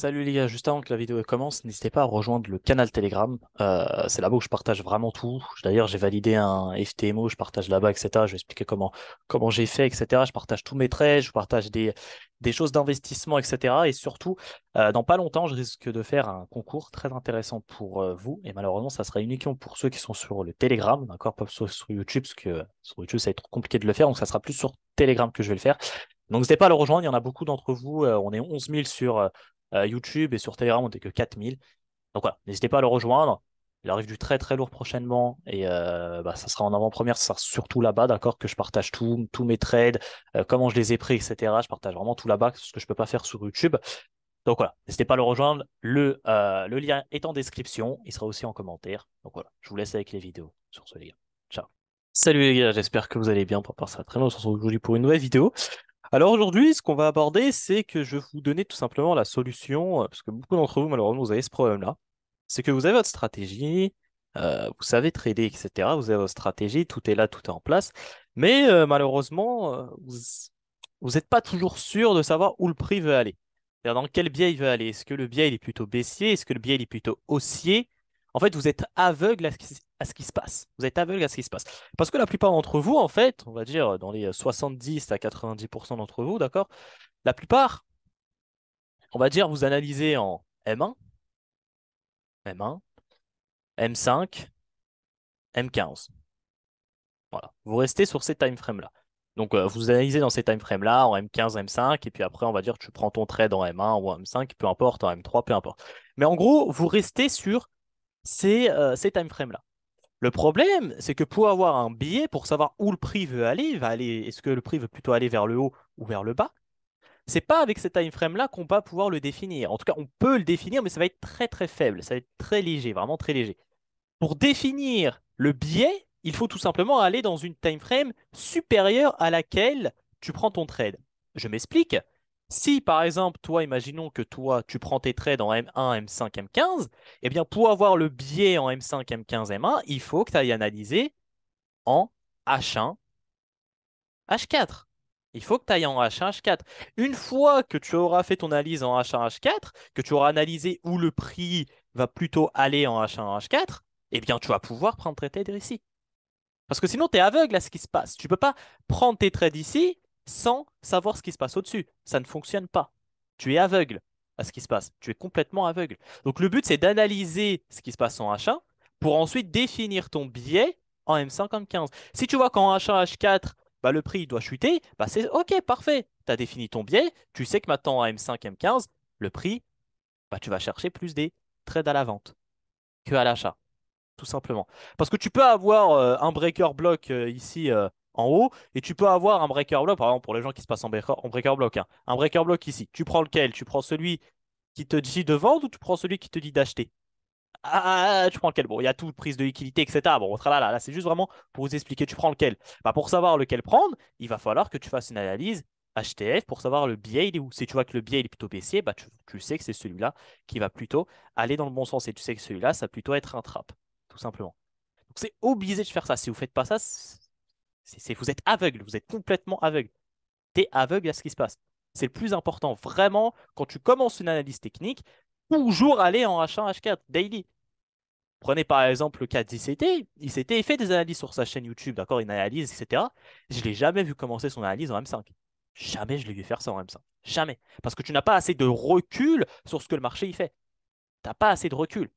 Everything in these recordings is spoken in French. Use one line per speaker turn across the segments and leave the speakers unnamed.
Salut les gars, juste avant que la vidéo commence, n'hésitez pas à rejoindre le canal Telegram. C'est là-bas où je partage vraiment tout. D'ailleurs, j'ai validé un FTMO, je partage là-bas, etc. Je vais expliquer comment j'ai fait, etc. Je partage tous mes trades, je partage des choses d'investissement, etc. Et surtout, dans pas longtemps, je risque de faire un concours très intéressant pour vous. Et malheureusement, ça sera uniquement pour ceux qui sont sur le Telegram, d'accord, pas sur YouTube, parce que sur YouTube, ça va être trop compliqué de le faire. Donc, ça sera plus sur Telegram que je vais le faire. Donc n'hésitez pas à le rejoindre, il y en a beaucoup d'entre vous. On est 11 000 sur YouTube et sur Telegram, on n'est que 4 000. Donc voilà, n'hésitez pas à le rejoindre. Il arrive du très très lourd prochainement et ça sera en avant-première, ça sera surtout là-bas, d'accord, que je partage tous mes trades, comment je les ai pris, etc. Je partage vraiment tout là-bas, ce que je peux pas faire sur YouTube. Donc voilà, n'hésitez pas à le rejoindre. Le lien est en description, il sera aussi en commentaire. Donc voilà, je vous laisse avec les vidéos sur ce les gars. Ciao. Salut les gars, j'espère que vous allez bien pour passer à très bien. On se retrouve aujourd'hui pour une nouvelle vidéo. Alors aujourd'hui, ce qu'on va aborder, c'est que je vais vous donner tout simplement la solution, parce que beaucoup d'entre vous, malheureusement, vous avez ce problème-là. C'est que vous avez votre stratégie, vous savez trader, etc. Vous avez votre stratégie, tout est là, tout est en place. Mais malheureusement, vous n'êtes pas toujours sûr de savoir où le prix veut aller. C'est-à-dire dans quel biais il veut aller. Est-ce que le biais il est plutôt baissier? Est-ce que le biais il est plutôt haussier? En fait, vous êtes aveugle à ce qui se passe. Vous êtes aveugle à ce qui se passe. Parce que la plupart d'entre vous, en fait, on va dire dans les 70 à 90% d'entre vous, d'accord, la plupart, on va dire, vous analysez en M1, M1, M5, M15. Voilà. Vous restez sur ces time frames-là. Donc, vous analysez dans ces time frames-là en M15, M5, et puis après, on va dire que tu prends ton trade en M1 ou en M5, peu importe, en M3, peu importe. Mais en gros, vous restez sur ces time frames-là. Le problème, c'est que pour avoir un billet, pour savoir où le prix veut aller, est-ce que le prix veut plutôt aller vers le haut ou vers le bas? C'est pas avec ces time frames là qu'on va pouvoir le définir. En tout cas, on peut le définir, mais ça va être très très faible, ça va être très léger, vraiment très léger. Pour définir le biais, il faut tout simplement aller dans une time frame supérieure à laquelle tu prends ton trade. Je m'explique. Si par exemple, toi, imaginons que toi, tu prends tes trades en M1, M5, M15, eh bien pour avoir le biais en M5, M15, M1, il faut que tu ailles analyser en H1, H4. Il faut que tu ailles en H1, H4. Une fois que tu auras fait ton analyse en H1, H4, que tu auras analysé où le prix va plutôt aller en H1, H4, eh bien, tu vas pouvoir prendre tes trades ici. Parce que sinon, tu es aveugle à ce qui se passe. Tu ne peux pas prendre tes trades ici sans savoir ce qui se passe au-dessus. Ça ne fonctionne pas. Tu es aveugle à ce qui se passe. Tu es complètement aveugle. Donc, le but, c'est d'analyser ce qui se passe en H1 pour ensuite définir ton biais en M5, M15. Si tu vois qu'en H1, H4, bah, le prix il doit chuter, bah, c'est OK, parfait. Tu as défini ton biais. Tu sais que maintenant, en M5, M15, le prix, bah, tu vas chercher plus des trades à la vente que à l'achat tout simplement. Parce que tu peux avoir un breaker block ici en haut, et tu peux avoir un breaker block, par exemple pour les gens qui se passent en breaker block, hein, un breaker block ici. Tu prends lequel? Tu prends celui qui te dit de vendre ou tu prends celui qui te dit d'acheter? Tu prends lequel? Bon, il y a toute prise de liquidité, etc. Bon, là, c'est juste vraiment pour vous expliquer, tu prends lequel. Bah, pour savoir lequel prendre, il va falloir que tu fasses une analyse HTF pour savoir le biais, il est où. Si tu vois que le biais il est plutôt baissier, bah, tu sais que c'est celui-là qui va plutôt aller dans le bon sens. Et tu sais que celui-là, ça va plutôt être un trap, tout simplement. Donc c'est obligé de faire ça. Si vous ne faites pas ça, vous êtes aveugle, vous êtes complètement aveugle. Tu es aveugle à ce qui se passe. C'est le plus important. Vraiment, quand tu commences une analyse technique, toujours aller en H1, H4, daily. Prenez par exemple le cas d'ICT. ICT fait des analyses sur sa chaîne YouTube, d'accord, une analyse, etc. Je ne l'ai jamais vu commencer son analyse en M5. Jamais je l'ai vu faire ça en M5. Jamais. Parce que tu n'as pas assez de recul sur ce que le marché y fait. Tu n'as pas assez de recul.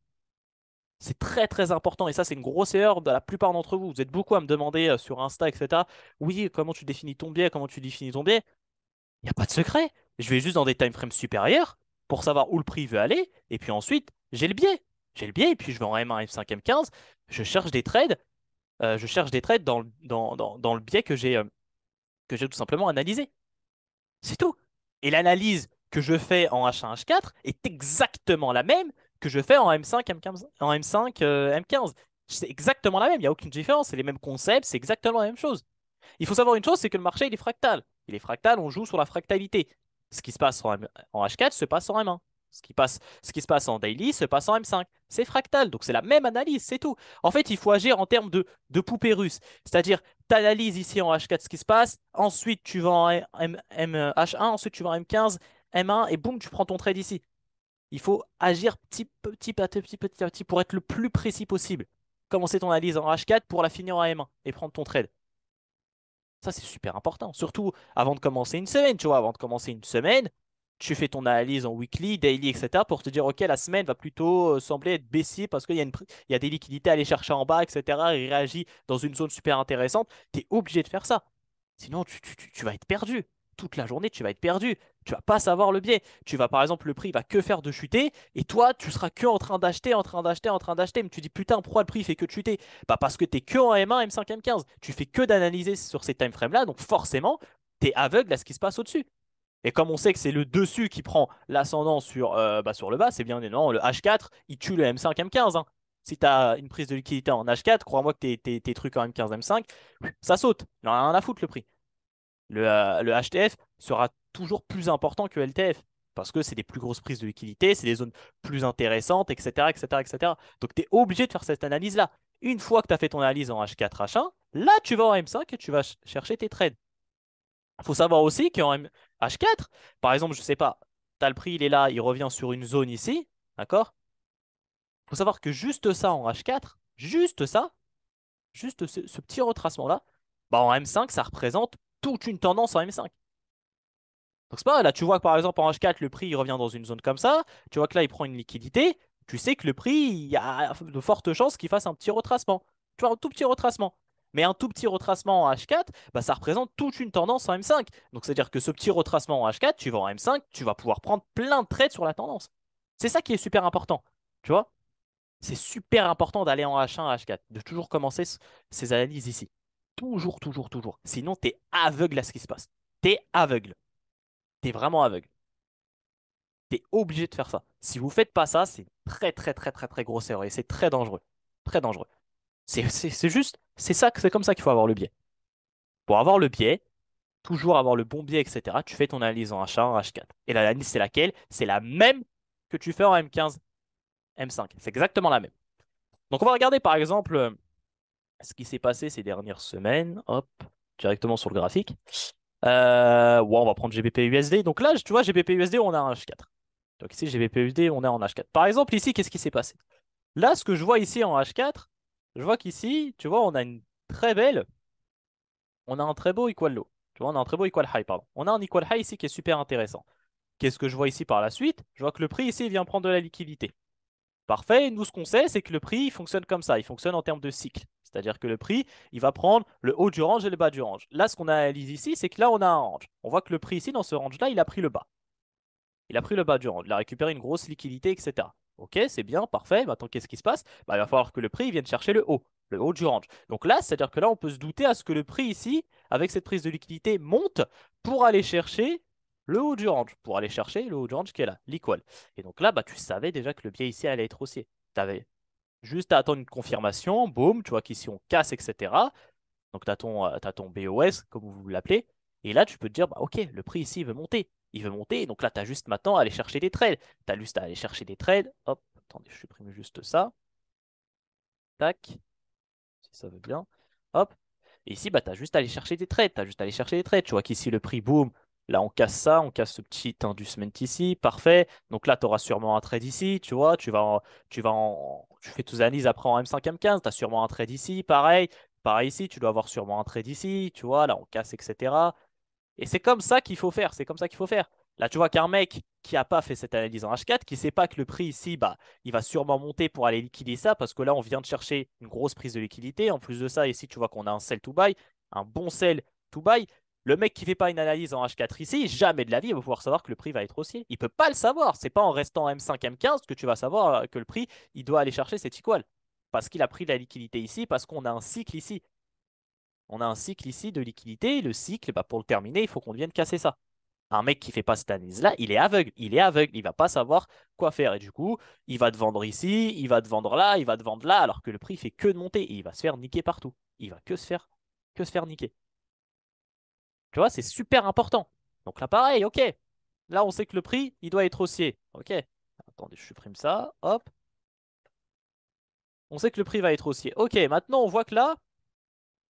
C'est très très important et ça c'est une grosse erreur de la plupart d'entre vous. Vous êtes beaucoup à me demander sur Insta, etc. Oui, comment tu définis ton biais, comment tu définis ton biais? Il n'y a pas de secret. Je vais juste dans des time frames supérieurs pour savoir où le prix veut aller et puis ensuite j'ai le biais. J'ai le biais et puis je vais en M1, M5, M15. Je cherche des trades, dans le biais que j'ai tout simplement analysé. C'est tout. Et l'analyse que je fais en H1, H4 est exactement la même que je fais en M5, M15, en M5, M15. C'est exactement la même, il n'y a aucune différence, c'est les mêmes concepts, c'est exactement la même chose. Il faut savoir une chose, c'est que le marché, il est fractal. Il est fractal, on joue sur la fractalité. Ce qui se passe en H4 se passe en M1. Ce qui se passe en daily se passe en M5. C'est fractal, donc c'est la même analyse, c'est tout. En fait, il faut agir en termes de poupée russe. C'est-à-dire, tu analyses ici en H4 ce qui se passe, ensuite tu vas en H1, ensuite tu vas en M15, M1, et boum, tu prends ton trade ici. Il faut agir petit à petit pour être le plus précis possible. Commencer ton analyse en H4 pour la finir en M1 et prendre ton trade. Ça, c'est super important. Surtout avant de commencer une semaine, tu vois. Avant de commencer une semaine, tu fais ton analyse en weekly, daily, etc. pour te dire, OK, la semaine va plutôt sembler être baissier parce qu'il y a il y a des liquidités à aller chercher en bas, etc. Il réagit dans une zone super intéressante. Tu es obligé de faire ça. Sinon, tu vas être perdu. Toute la journée, tu vas être perdu. Tu vas pas savoir le biais. Tu vas, par exemple, le prix va que faire de chuter et toi, tu seras que en train d'acheter, en train d'acheter, en train d'acheter. Mais tu dis, putain, pourquoi le prix fait que de chuter? Bah, parce que tu es que en M1, M5, M15. Tu fais que d'analyser sur ces time frames-là. Donc, forcément, tu es aveugle à ce qui se passe au-dessus. Et comme on sait que c'est le dessus qui prend l'ascendant sur le bas, c'est bien énorme. Le H4, il tue le M5, M15, hein. Si tu as une prise de liquidité en H4, crois-moi que tes trucs en M15, M5, ça saute. Il en a rien à foutre le prix. Le HTF sera toujours plus important que LTF parce que c'est des plus grosses prises de liquidité, c'est des zones plus intéressantes, etc., etc., etc. Donc tu es obligé de faire cette analyse-là. Une fois que tu as fait ton analyse en H4, H1, là tu vas en M5 et tu vas chercher tes trades. Il faut savoir aussi qu'en H4, par exemple, je sais pas, tu as le prix, il est là, il revient sur une zone ici, d'accord? Il faut savoir que juste ça en H4, juste ça, juste ce petit retracement-là, bah en M5, ça représente toute une tendance en M5. Donc c'est pas là, tu vois que par exemple en H4, le prix il revient dans une zone comme ça, tu vois que là il prend une liquidité, tu sais que le prix, il y a de fortes chances qu'il fasse un petit retracement. Tu vois, un tout petit retracement. Mais un tout petit retracement en H4, bah, ça représente toute une tendance en M5. Donc c'est-à-dire que ce petit retracement en H4, tu vas en M5, tu vas pouvoir prendre plein de trades sur la tendance. C'est ça qui est super important. Tu vois? C'est super important d'aller en H1 à H4, de toujours commencer ces analyses ici. Toujours, toujours, toujours. Sinon, tu es aveugle à ce qui se passe. Tu es aveugle. Tu es vraiment aveugle. T'es obligé de faire ça. Si vous faites pas ça, c'est très très très très très grosse erreur et c'est très dangereux. Très dangereux. C'est juste, c'est comme ça qu'il faut avoir le biais. Pour avoir le biais, toujours avoir le bon biais, etc., tu fais ton analyse en H1, en H4. Et l'analyse, c'est laquelle? C'est la même que tu fais en M15, M5. C'est exactement la même. Donc on va regarder par exemple ce qui s'est passé ces dernières semaines. Hop, directement sur le graphique. Ouais, on va prendre GBP USD. Donc là, tu vois, GBP USD, on a un H4. Donc ici, GBP USD, on est en H4. Par exemple, ici, qu'est-ce qui s'est passé? Là, ce que je vois ici en H4, je vois qu'ici, tu vois, très belle, on a un très beau equal low. Tu vois, on a un très beau equal high, pardon. On a un equal high ici qui est super intéressant. Qu'est-ce que je vois ici par la suite? Je vois que le prix ici vient prendre de la liquidité. Parfait. Nous, ce qu'on sait, c'est que le prix il fonctionne comme ça. Il fonctionne en termes de cycle. C'est-à-dire que le prix, il va prendre le haut du range et le bas du range. Là, ce qu'on analyse ici, c'est que là, on a un range. On voit que le prix ici, dans ce range-là, il a pris le bas. Il a pris le bas du range. Il a récupéré une grosse liquidité, etc. Ok, c'est bien, parfait. Maintenant, qu'est-ce qui se passe? Bah, il va falloir que le prix vienne chercher le haut du range. Donc là, c'est-à-dire que là, on peut se douter à ce que le prix ici, avec cette prise de liquidité, monte pour aller chercher le haut du range. Pour aller chercher le haut du range qui est là, l'equal. Et donc là, bah, tu savais déjà que le biais ici allait être haussier. Tu avais juste à attendre une confirmation, boum, tu vois qu'ici on casse, etc. Donc t'as ton BOS, comme vous l'appelez. Et là, tu peux te dire, bah, ok, le prix ici il veut monter. Il veut monter. Et donc là, tu as juste maintenant à aller chercher des trades. Tu as juste à aller chercher des trades. Hop, attendez, je supprime juste ça. Tac, si ça veut bien. Hop. Et ici, bah, tu as juste à aller chercher des trades. Tu as juste à aller chercher des trades. Tu vois qu'ici, le prix, boum. Là, on casse ça, on casse ce petit inducement ici. Parfait. Donc là, tu auras sûrement un trade ici. Tu vois, tu fais tes analyses après en M5, M15. Tu as sûrement un trade ici. Pareil. Pareil ici, tu dois avoir sûrement un trade ici. Tu vois, là, on casse, etc. Et c'est comme ça qu'il faut faire. C'est comme ça qu'il faut faire. Là, tu vois qu'un mec qui n'a pas fait cette analyse en H4, qui ne sait pas que le prix ici, bah, il va sûrement monter pour aller liquider ça, parce que là, on vient de chercher une grosse prise de liquidité. En plus de ça, ici, tu vois qu'on a un sell to buy, un bon sell to buy. Le mec qui ne fait pas une analyse en H4 ici, jamais de la vie, il va pouvoir savoir que le prix va être haussier. Il ne peut pas le savoir. C'est pas en restant M5, M15 que tu vas savoir que le prix, il doit aller chercher cet equal. Parce qu'il a pris de la liquidité ici, parce qu'on a un cycle ici. On a un cycle ici de liquidité. Le cycle, bah, pour le terminer, il faut qu'on vienne casser ça. Un mec qui fait pas cette analyse-là, il est aveugle. Il est aveugle. Il va pas savoir quoi faire. Et du coup, il va te vendre ici, il va te vendre là, il va te vendre là, alors que le prix fait que de monter. Et il va se faire niquer partout. Il va que se faire niquer. Tu vois, c'est super important. Donc là, pareil, ok. Là, on sait que le prix, il doit être haussier. Ok. Attendez, je supprime ça. Hop. On sait que le prix va être haussier. Ok, maintenant, on voit que là,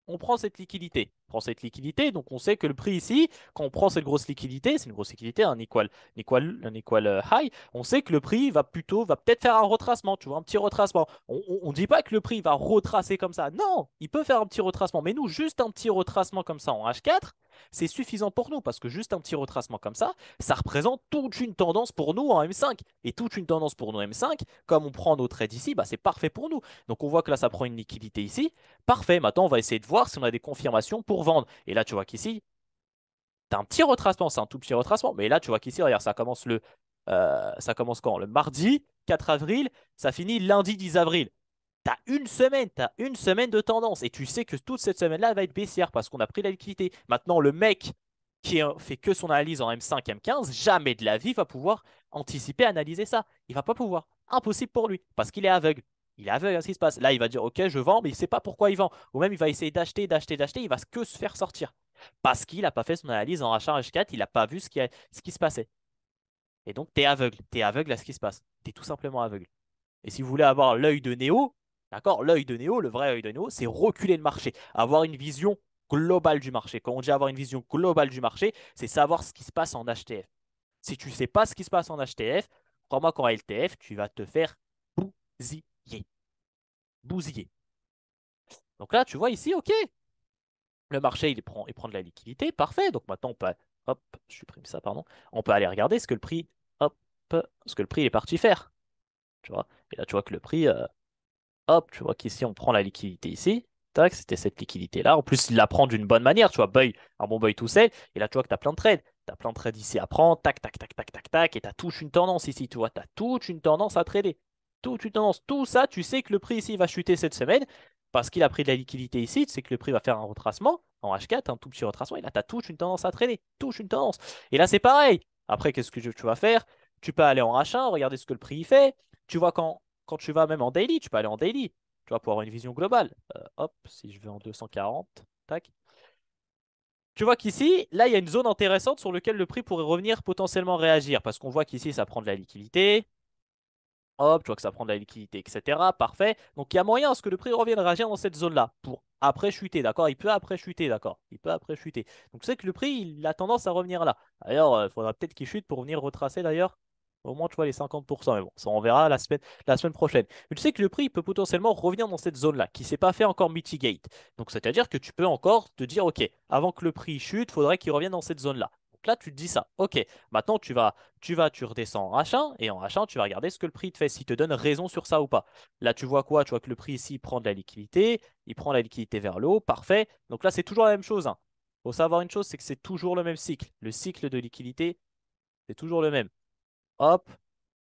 on prend cette liquidité. prend cette liquidité. Donc on sait que le prix ici, quand on prend cette grosse liquidité, c'est une grosse liquidité, un equal high, on sait que le prix va peut-être faire un retracement, tu vois, un petit retracement. On ne dit pas que le prix va retracer comme ça. Non, il peut faire un petit retracement. Mais nous, juste un petit retracement comme ça en H4, c'est suffisant pour nous parce que juste un petit retracement comme ça représente toute une tendance pour nous en M5. Et toute une tendance pour nous en M5, comme on prend nos trades ici, bah, c'est parfait pour nous. Donc on voit que là, ça prend une liquidité ici. Parfait. Maintenant, on va essayer de voir si on a des confirmations pour vendre. Et là, tu vois qu'ici, tu as un petit retracement. C'est un tout petit retracement. Mais là, tu vois qu'ici, regarde, ça commence quand? Le mardi 4 avril. Ça finit lundi 10 avril. T'as une semaine de tendance et tu sais que toute cette semaine-là elle va être baissière parce qu'on a pris la liquidité. Maintenant, le mec qui fait que son analyse en M5, M15, jamais de la vie va pouvoir anticiper, analyser ça. Il va pas pouvoir. Impossible pour lui parce qu'il est aveugle. Il est aveugle à ce qui se passe. Là, il va dire OK, je vends, mais il sait pas pourquoi il vend. Ou même il va essayer d'acheter, d'acheter, d'acheter. Il va que se faire sortir parce qu'il n'a pas fait son analyse en H1, H4. Il n'a pas vu ce qui se passait. Et donc, tu es aveugle. Tu es aveugle à ce qui se passe. Tu es tout simplement aveugle. Et si vous voulez avoir l'œil de Néo, d'accord, l'œil de Néo, le vrai œil de Néo, c'est reculer le marché, avoir une vision globale du marché. Quand on dit avoir une vision globale du marché, c'est savoir ce qui se passe en HTF. Si tu ne sais pas ce qui se passe en HTF, crois-moi qu'en LTF, tu vas te faire bousiller. Bousiller. Donc là, tu vois ici, ok, le marché, il prend de la liquidité, parfait. Donc maintenant, on peut, hop, je supprime ça, pardon. On peut aller regarder ce que le prix, hop, ce que le prix il est parti faire. Tu vois. Et là, tu vois que le prix, hop, tu vois qu'ici, on prend la liquidité ici. Tac, c'était cette liquidité-là. En plus, il la prend d'une bonne manière, tu vois, buy, un bon buy tout seul. Et là, tu vois que tu as plein de trades. Tu as plein de trades ici à prendre, tac, tac, tac, tac, tac, tac. Et tu as toute une tendance ici, tu vois, tu as toute une tendance à trader. Toute une tendance. Tout ça, tu sais que le prix ici va chuter cette semaine parce qu'il a pris de la liquidité ici. Tu sais que le prix va faire un retracement en H4, un tout petit retracement. Et là, tu as toute une tendance à trader. Toute une tendance. Et là, c'est pareil. Après, qu'est-ce que tu vas faire? Tu peux aller en H1, regarder ce que le prix il fait. Tu vois quand tu vas même en daily, tu peux aller en daily. Tu vois, pour avoir une vision globale. Hop, si je vais en 240, tac. Tu vois qu'ici, là, il y a une zone intéressante sur laquelle le prix pourrait revenir potentiellement réagir. Parce qu'on voit qu'ici, ça prend de la liquidité. Hop, tu vois que ça prend de la liquidité, etc. Parfait. Donc, il y a moyen à ce que le prix revienne réagir dans cette zone-là. Pour après chuter, d'accord? Il peut après chuter, d'accord? Il peut après chuter. Donc, tu sais que le prix, il a tendance à revenir là. D'ailleurs, il faudra peut-être qu'il chute pour venir retracer, d'ailleurs. Au moins, tu vois, les 50%. Mais bon, ça, on verra la semaine prochaine. Mais tu sais que le prix, il peut potentiellement revenir dans cette zone-là, qui ne s'est pas fait encore mitigate. Donc, c'est-à-dire que tu peux encore te dire, OK, avant que le prix chute, il faudrait qu'il revienne dans cette zone-là. Donc là, tu te dis ça. OK, maintenant, tu redescends en H1, et en H1, tu vas regarder ce que le prix te fait, s'il te donne raison sur ça ou pas. Là, tu vois quoi? Tu vois que le prix ici, il prend de la liquidité, il prend la liquidité vers le haut, parfait. Donc là, c'est toujours la même chose, hein. Faut savoir une chose, c'est que c'est toujours le même cycle. Le cycle de liquidité, c'est toujours le même. Hop,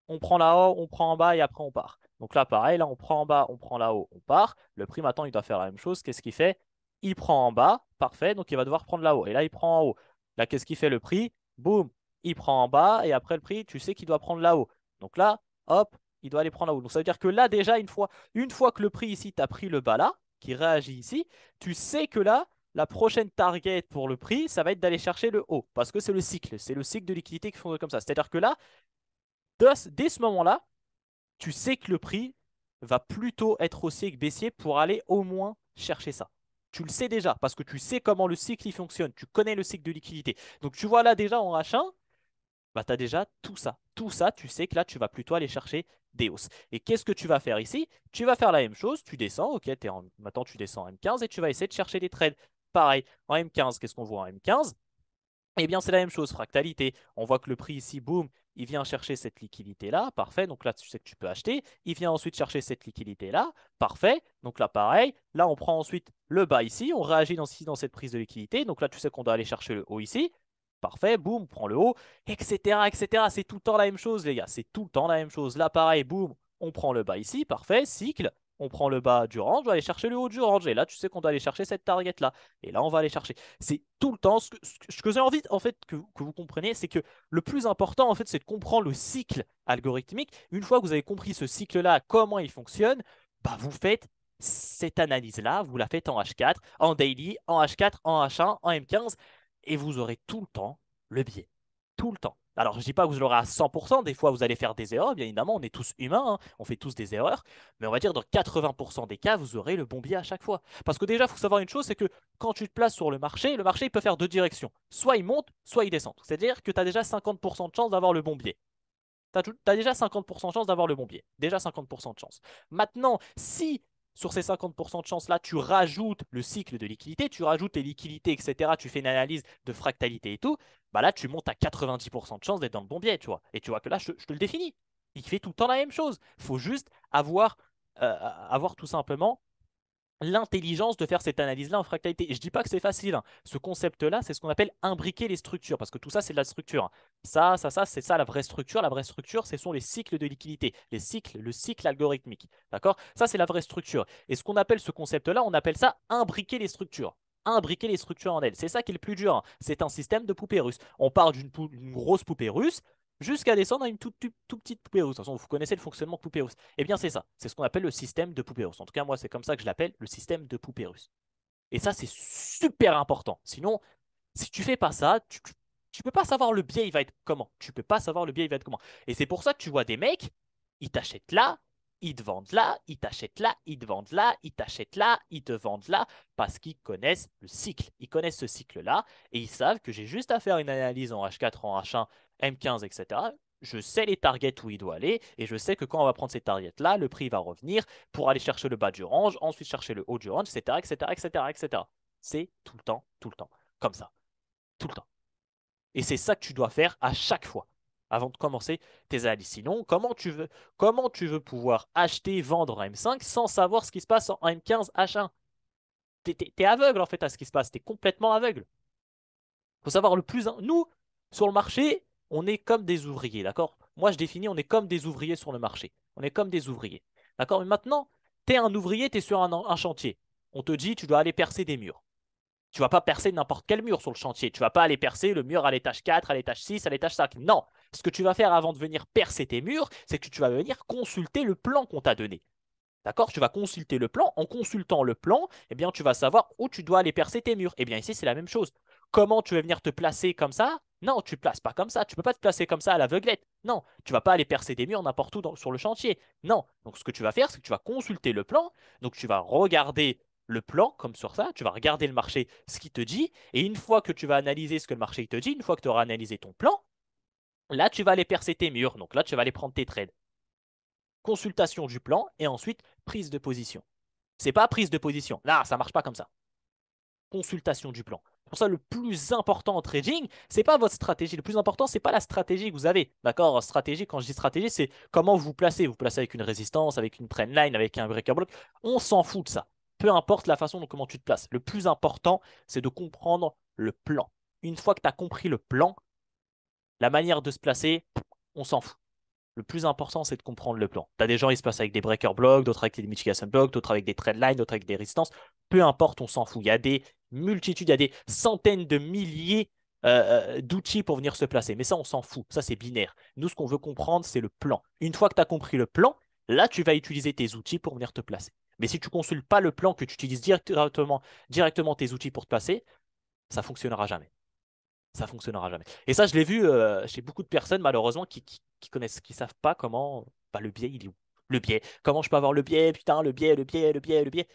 on prend là-haut, on prend en bas et après on part. Donc là, pareil, là, on prend en bas, on prend là-haut, on part. Le prix, maintenant, il doit faire la même chose. Qu'est-ce qu'il fait? Il prend en bas, parfait, donc il va devoir prendre là-haut. Et là, il prend en haut. Là, qu'est-ce qu'il fait le prix? Boum, il prend en bas et après le prix, tu sais qu'il doit prendre là-haut. Donc là, hop, il doit aller prendre là-haut. Donc ça veut dire que là, déjà, une fois que le prix ici, tu as pris le bas là, qui réagit ici, tu sais que là, la prochaine target pour le prix, ça va être d'aller chercher le haut. Parce que c'est le cycle. C'est le cycle de liquidité qui fonctionne comme ça. C'est-à-dire que là, dès ce moment-là, tu sais que le prix va plutôt être haussier que baissier pour aller au moins chercher ça. Tu le sais déjà parce que tu sais comment le cycle il fonctionne. Tu connais le cycle de liquidité. Donc tu vois là déjà en H1, bah, tu as déjà tout ça. Tout ça, tu sais que là, tu vas plutôt aller chercher des hausses. Et qu'est-ce que tu vas faire ici? Tu vas faire la même chose. Tu descends, ok, maintenant tu descends en M15 et tu vas essayer de chercher des trades. Pareil, en M15, qu'est-ce qu'on voit en M15? Eh bien, c'est la même chose, fractalité. On voit que le prix ici, boum, il vient chercher cette liquidité-là, parfait. Donc là, tu sais que tu peux acheter. Il vient ensuite chercher cette liquidité-là, parfait. Donc là, pareil. Là, on prend ensuite le bas ici. On réagit ici dans cette prise de liquidité. Donc là, tu sais qu'on doit aller chercher le haut ici. Parfait, boum, on prend le haut, etc., etc. C'est tout le temps la même chose, les gars. C'est tout le temps la même chose. Là, pareil, boum, on prend le bas ici, parfait, cycle. On prend le bas du range, on va aller chercher le haut du range. Et là, tu sais qu'on doit aller chercher cette target-là. Et là, on va aller chercher. C'est tout le temps. Ce que j'ai envie en fait, que vous compreniez, c'est que le plus important, en fait, c'est de comprendre le cycle algorithmique. Une fois que vous avez compris ce cycle-là, comment il fonctionne, bah, vous faites cette analyse-là, vous la faites en H4, en daily, en H4, en H1, en M15, et vous aurez tout le temps le biais. Tout le temps. Alors, je dis pas que vous l'aurez à 100%, des fois vous allez faire des erreurs, bien évidemment, on est tous humains, hein, on fait tous des erreurs, mais on va dire dans 80% des cas, vous aurez le bon biais à chaque fois. Parce que déjà, il faut savoir une chose, c'est que quand tu te places sur le marché, il peut faire deux directions. Soit il monte, soit il descend. C'est-à-dire que tu as déjà 50% de chance d'avoir le bon biais. Tu as déjà 50% de chance d'avoir le bon biais. Déjà 50% de chance. Maintenant, si sur ces 50% de chance-là, tu rajoutes le cycle de liquidité, tu rajoutes les liquidités, etc., tu fais une analyse de fractalité et tout, bah là, tu montes à 90% de chance d'être dans le bon biais, tu vois. Et tu vois que là, je te le définis. Il fait tout le temps la même chose. Il faut juste avoir tout simplement l'intelligence de faire cette analyse-là en fractalité. Et je ne dis pas que c'est facile, hein. Ce concept-là, c'est ce qu'on appelle imbriquer les structures, parce que tout ça, c'est de la structure, hein. C'est ça la vraie structure. La vraie structure, ce sont les cycles de liquidité, le cycle algorithmique. D'accord? Ça, c'est la vraie structure. Et ce qu'on appelle ce concept-là, on appelle ça imbriquer les structures. Imbriquer les structures en elles. C'est ça qui est le plus dur, hein. C'est un système de poupée russe. On part d'une grosse poupée russe jusqu'à descendre à une toute petite poupée russe. De toute façon, vous connaissez le fonctionnement de poupée russe. Eh bien, c'est ça. C'est ce qu'on appelle le système de poupée russe. En tout cas, moi, c'est comme ça que je l'appelle, le système de poupée russe. Et ça, c'est super important. Sinon, si tu fais pas ça, tu peux pas savoir le biais, il va être comment. Tu peux pas savoir le biais, il va être comment. Et c'est pour ça que tu vois des mecs, ils t'achètent là, ils te vendent là, ils t'achètent là, ils te vendent là, ils t'achètent là, ils te vendent là, parce qu'ils connaissent le cycle. Ils connaissent ce cycle-là et ils savent que j'ai juste à faire une analyse en H4, en H1, M15, etc. Je sais les targets où il doit aller et je sais que quand on va prendre ces targets-là, le prix va revenir pour aller chercher le bas du range, ensuite chercher le haut du range, etc., etc., etc., etc. C'est tout le temps, comme ça, tout le temps. Et c'est ça que tu dois faire à chaque fois avant de commencer tes analyses. Sinon, comment tu veux pouvoir acheter, vendre en M5 sans savoir ce qui se passe en M15, H1? T'es aveugle en fait à ce qui se passe. T'es complètement aveugle. Faut savoir le plus. Nous, sur le marché, on est comme des ouvriers, d'accord? Moi, je définis, on est comme des ouvriers sur le marché. On est comme des ouvriers. D'accord? Mais maintenant, t'es un ouvrier, t'es sur un chantier. On te dit, tu dois aller percer des murs. Tu vas pas percer n'importe quel mur sur le chantier. Tu vas pas aller percer le mur à l'étage 4, à l'étage 6, à l'étage 5. Non. Ce que tu vas faire avant de venir percer tes murs, c'est que tu vas venir consulter le plan qu'on t'a donné. D'accord? Tu vas consulter le plan. En consultant le plan, eh bien, tu vas savoir où tu dois aller percer tes murs. Eh bien, ici, c'est la même chose. Comment tu vas venir te placer comme ça? Non, tu ne places pas comme ça. Tu ne peux pas te placer comme ça à l'aveuglette. Non, tu ne vas pas aller percer des murs n'importe où sur le chantier. Non. Donc, ce que tu vas faire, c'est que tu vas consulter le plan. Donc, tu vas regarder le plan comme sur ça. Tu vas regarder le marché, ce qu'il te dit. Et une fois que tu vas analyser ce que le marché te dit, une fois que tu auras analysé ton plan, là, tu vas aller percer tes murs. Donc là, tu vas aller prendre tes trades. Consultation du plan et ensuite prise de position. C'est pas prise de position. Là, ça marche pas comme ça. Consultation du plan. Pour ça, le plus important en trading, c'est pas votre stratégie. Le plus important, c'est pas la stratégie que vous avez. D'accord? Stratégie, quand je dis stratégie, c'est comment vous placez. Vous placez avec une résistance, avec une trendline, avec un breaker block. On s'en fout de ça. Peu importe la façon dont comment tu te places. Le plus important, c'est de comprendre le plan. Une fois que tu as compris le plan, la manière de se placer, on s'en fout. Le plus important, c'est de comprendre le plan. Tu as des gens, ils se passent avec des breaker blocks, d'autres avec des mitigation blocks, d'autres avec des trendlines, d'autres avec des résistances. Peu importe, on s'en fout. Il y a des multitudes, il y a des centaines de milliers d'outils pour venir se placer. Mais ça, on s'en fout. Ça, c'est binaire. Nous, ce qu'on veut comprendre, c'est le plan. Une fois que tu as compris le plan, là, tu vas utiliser tes outils pour venir te placer. Mais si tu ne consultes pas le plan, que tu utilises directement tes outils pour te placer, ça ne fonctionnera jamais. Ça fonctionnera jamais. Et ça, je l'ai vu chez beaucoup de personnes, malheureusement, qui connaissent, qui savent pas comment. Bah, le biais, il est où? Le biais. Comment je peux avoir le biais? Putain, le biais, le biais, le biais, le biais.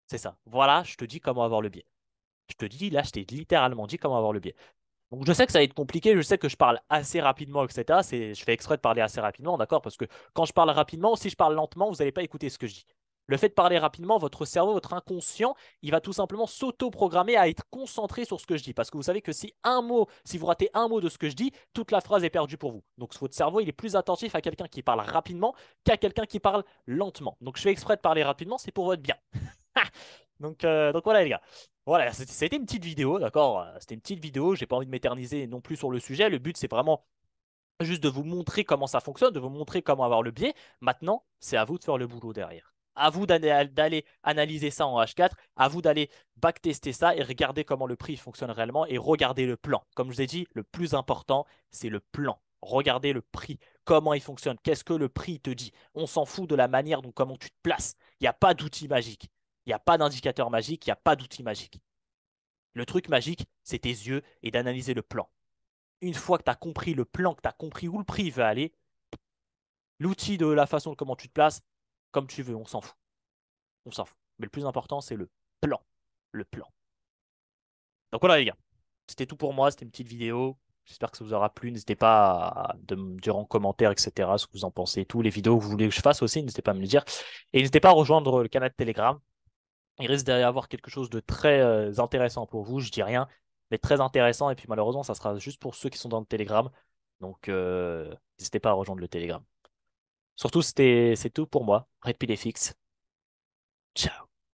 C'est ça. Voilà, je te dis comment avoir le biais. Je te dis, là, je t'ai littéralement dit comment avoir le biais. Donc, je sais que ça va être compliqué, je sais que je parle assez rapidement, etc. Je fais exprès de parler assez rapidement, d'accord? Parce que quand je parle rapidement, si je parle lentement, vous n'allez pas écouter ce que je dis. Le fait de parler rapidement, votre cerveau, votre inconscient, il va tout simplement s'auto-programmer à être concentré sur ce que je dis. Parce que vous savez que si vous ratez un mot de ce que je dis, toute la phrase est perdue pour vous. Donc votre cerveau, il est plus attentif à quelqu'un qui parle rapidement qu'à quelqu'un qui parle lentement. Donc je fais exprès de parler rapidement, c'est pour votre bien. Donc voilà les gars. Voilà, c'était une petite vidéo, d'accord? C'était une petite vidéo, j'ai pas envie de m'éterniser non plus sur le sujet. Le but, c'est vraiment juste de vous montrer comment ça fonctionne, de vous montrer comment avoir le biais. Maintenant, c'est à vous de faire le boulot derrière. À vous d'aller analyser ça en H4, à vous d'aller backtester ça et regarder comment le prix fonctionne réellement et regarder le plan. Comme je vous ai dit, le plus important, c'est le plan. Regardez le prix, comment il fonctionne, qu'est-ce que le prix te dit. On s'en fout de la manière dont comment tu te places. Il n'y a pas d'outil magique. Il n'y a pas d'indicateur magique, il n'y a pas d'outil magique. Le truc magique, c'est tes yeux et d'analyser le plan. Une fois que tu as compris le plan, que tu as compris où le prix va aller, l'outil de la façon de comment tu te places, comme tu veux, on s'en fout. On s'en fout. Mais le plus important, c'est le plan. Le plan. Donc voilà les gars, c'était tout pour moi, c'était une petite vidéo. J'espère que ça vous aura plu. N'hésitez pas de me dire en commentaire, etc., ce que vous en pensez et tout. Les vidéos que vous voulez que je fasse aussi, n'hésitez pas à me le dire. Et n'hésitez pas à rejoindre le canal Telegram. Il risque d'y avoir quelque chose de très intéressant pour vous. Je dis rien, mais très intéressant. Et puis malheureusement, ça sera juste pour ceux qui sont dans le Telegram. Donc n'hésitez pas à rejoindre le Telegram. Surtout, c'est tout pour moi. Red Pill FX. Ciao.